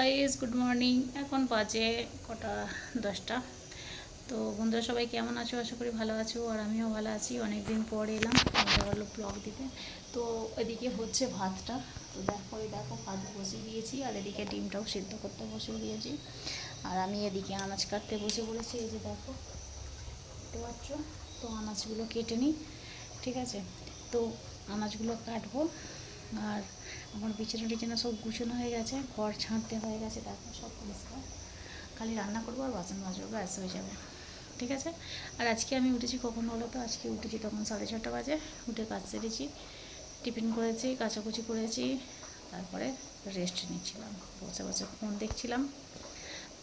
Guys good morning. এখন বাজে কটা 10টা। তো বন্ধুরা সবাই কেমন আছো? আশা করি ভালো আছো, আর আমিও ভালো আছি। অনেক দিন পর এলাম তোমাদের ভালো ব্লগ দিতে। তো এদিকে হচ্ছে ভাতটা। তো দেখো ভাত বসিয়ে দিয়েছি, আর এদিকে ডিমটাও সিদ্ধ করতে বসিয়ে দিয়েছি। আর আমি এদিকে আনাজ কাটতে বসে পড়েছি। এই যে দেখো, দেখতে পাচ্ছ। তো আনাজগুলো কেটে নিই, ঠিক আছে? তো আনাজগুলো কাটবো। আর আমার বিছানা টিছানা সব গুছানো হয়ে গেছে, ঘর ছাঁটতে হয়ে গেছে, দেখো সব পরিষ্কার। খালি রান্না করবো আর বাসন মাজবো, ব্যাস হয়ে যাবে, ঠিক আছে? আর আজকে আমি উঠেছি কখন বলো তো? আজকে উঠেছি তখন 6:30 বাজে। উঠে কাজ সেরেছি, টিফিন করেছি, কাচাকুচি করেছি, তারপরে রেস্ট নিচ্ছিলাম। বসে বসে ফোন দেখছিলাম,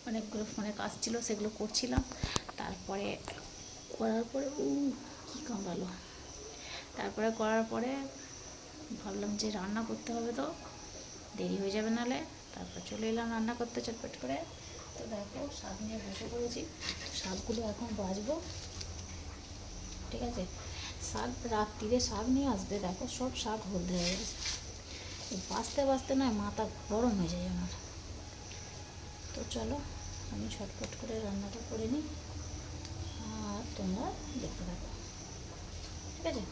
অনেকগুলো ফোনে কাজ ছিল সেগুলো করছিলাম। তারপরে করার পরে কী কামড়ালো। তারপরে করার পরে ভাবলাম যে রান্না করতে হবে, তো দেরি হয়ে যাবে নাহলে। তারপর চলে এলাম রান্না করতে চটপট করে। তো দেখো শাক নিয়ে বসে পড়েছি। শাকগুলো এখন বাছবো, ঠিক আছে? শাক রাত্রিরে শাক নিয়ে আসবে, দেখো সব শাক হলদে হয়ে গেছে। বাঁচতে বাঁচতে না মাথা গরম হয়ে যায় আমার। তো চলো আমি ছটপট করে রান্নাটা করে নিই, আর তোমরা দেখতে থাকো, ঠিক আছে?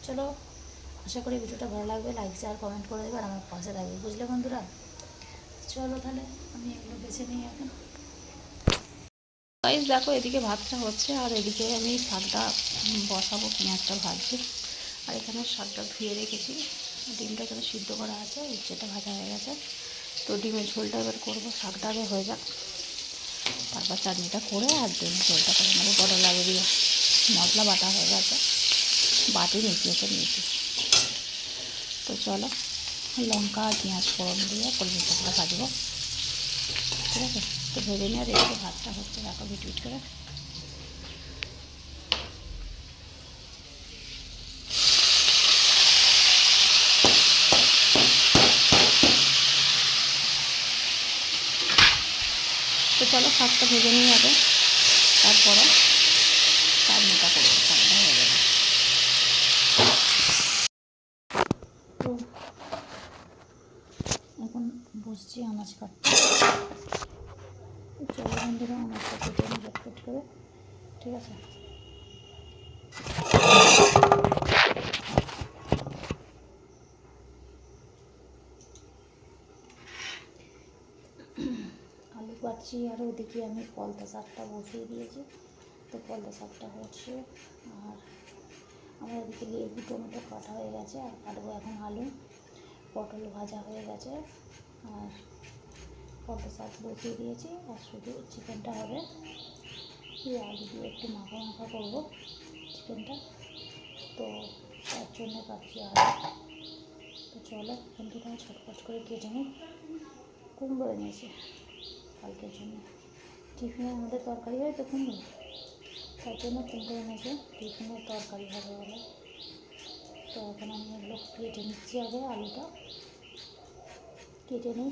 চলো, আশা করি ভিডিওটা ভালো লাগবে। লাইক শেয়ার কমেন্ট করে দেবে, আর আমার পাশে থাকবে, বুঝলে বন্ধুরা? চলো তাহলে আমি এগুলো বেছে নিই এখন। গাইস দেখো, এদিকে ভাতটা হচ্ছে, আর এদিকে আমি শাকটা বসাবো, পেঁয়াজটা ভাজছি। আর এখানে শাকটা ধুয়ে রেখেছি, ডিমটা এখানে সিদ্ধ করা আছে, উচ্ছেটা ভাজা হয়ে গেছে। তো ডিমের ঝোলটা এবার করবো, শাকটা আগে হয়ে যাক, তারপর চাটনিটা করে আর ডিমের ঝোলটা করে নেবো। বড় লাগে দিয়ে মশলা বাটা হয়ে গেছে, বাটি মিশিয়েছে নিয়েছি। তো চলো, লঙ্কা আর পেঁয়াজ ফোড়ন দিয়ে কলমি শাকটা ভাজবো, ঠিক আছে? তো ভেজে নিয়ে আর এদিকে ভাতটা হচ্ছে, দেখো ভিট করে। তো চলো শাকটা ভেজে নিয়ে যাবে, তারপরে চাটনিটা করবো, চাটনিটা হয়ে যাবে। তো এখন বসছি আনাজ কাটতে। চলো বন্ধুরা, আনাজটা কেটে নিই ঝটপট করে, ঠিক আছে? আলু কাটছি, আর ওদিকে আমি পলতা শাকটা বসিয়ে দিয়েছি। তো পলতা শাকটা হচ্ছে, আর আমার এদিকে লেবু টমেটো কাটা হয়ে গেছে, আর কাটবো এখন আলু। পটল ভাজা হয়ে গেছে, আর পলতা শাক বসিয়ে দিয়েছি, আর শুধু চিকেনটা হবে। আলু দিয়ে একটু মাখা মাখা করবো চিকেনটা, তো তার জন্য কাটছি আলু। তো চলো বন্ধুরা ছটফট করে কেটে নিই। কুমড়ো এনেছে কালকের জন্য, টিফিনে আমাদের তরকারি হয় তো কুমড়ো, তার জন্য কুমড়ো এনেছে, টিফিনের তরকারি হবে বলে। তো এখন আমি এগুলো কেটে নিচ্ছি, আগে আলুটা কেটে নিই।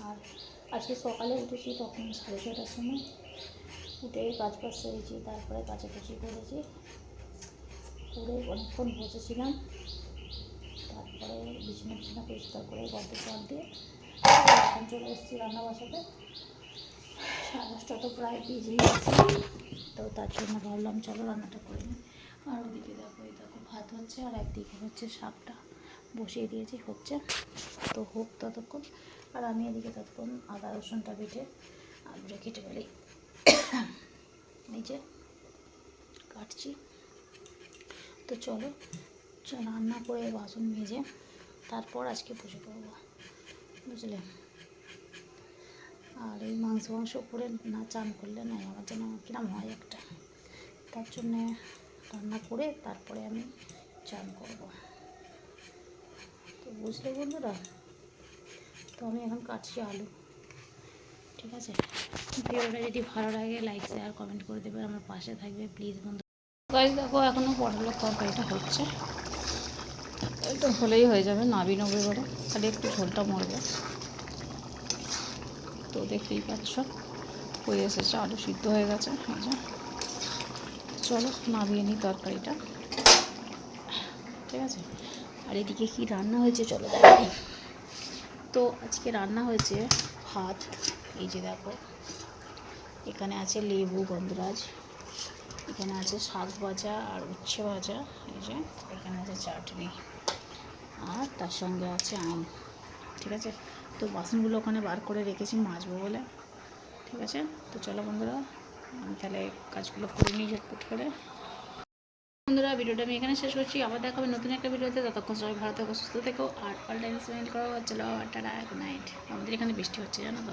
আর আজকে সকালে উঠেছি তখন 6:30টার সময়, উঠে কাজ বাজ সেরেছি, তারপরে কাচাকুচি করেছি, করে অনেকক্ষণ বসেছিলাম। তারপরে বিছানা পরিষ্কার করে গল্প জল দিয়ে এখন চলে এসেছি রান্না বসাতে। 10:30টা তো প্রায় বেজেই গেছে। তো তার জন্য ভাবলাম চলো রান্নাটা করে নিই। আর ওদিকে দেখো, এই দেখো ভাত হচ্ছে, আর একদিকে হচ্ছে শাকটা বসিয়ে দিয়েছি, হচ্ছে। তো হোক ততক্ষণ, আর আমি এদিকে ততক্ষণ আদা রসুনটা বেটে আলুটা কেটে ফেলি। এই যে কাটছি। তো চলো রান্না করে বাসন মেজে তারপর আজকে পুজো করবো, বুঝলে? আর এই মাংস করে না চান করলে না আমার যেন কিরম হয় একটা, তার জন্যে রান্না করে তারপরে আমি চান করব, তো বুঝলে বন্ধুরা? তো আমি এখন কাটছি আলু, ঠিক আছে? ভিডিওটা যদি ভালো লাগে লাইক শেয়ার কমেন্ট করে দেবে, আমার পাশে থাকবে প্লিজ বন্ধু। গাইস দেখো, এখনও পটলের তরকারিটা হচ্ছে, এটা হলেই হয়ে যাবে, নাবি নেবো এবারে, খালি একটু ঝোলটা মরবে। তো দেখতেই পাচ্ছ হয়ে এসেছে, আলু সিদ্ধ হয়ে গেছে। এই যে চলো নামিয়ে নিই তরকারিটা, ঠিক আছে? আর এদিকে কি রান্না হয়েছে চলো দেখাই। তো তো আজকে রান্না হয়েছে ভাত, এই যে দেখো, এখানে আছে লেবু গন্ধরাজ, এখানে আছে শাক ভাজা আর উচ্ছে ভাজা, এই যে এখানে আছে চাটনি, আর তার সঙ্গে আছে আম। ঠিক আছে, তো বাসনগুলো ওখানে বার করে রেখেছি মাজবো বলে। ঠিক আছে, তো চলো বন্ধুরা, আমি তাহলে কাজগুলো করে নিই ঝটপট করে। বন্ধুরা, ভিডিওটা আমি এখানে শেষ করছি। আবার দেখা হবে নতুন একটা ভিডিওতে। ততক্ষণ সবাই ভালো থেকো, সুস্থ থেকো, আর অল টাইম স্পেন্ড করো। চলো টাটা, গুড নাইট। আমাদের এখানে বৃষ্টি হচ্ছে, জানো তো।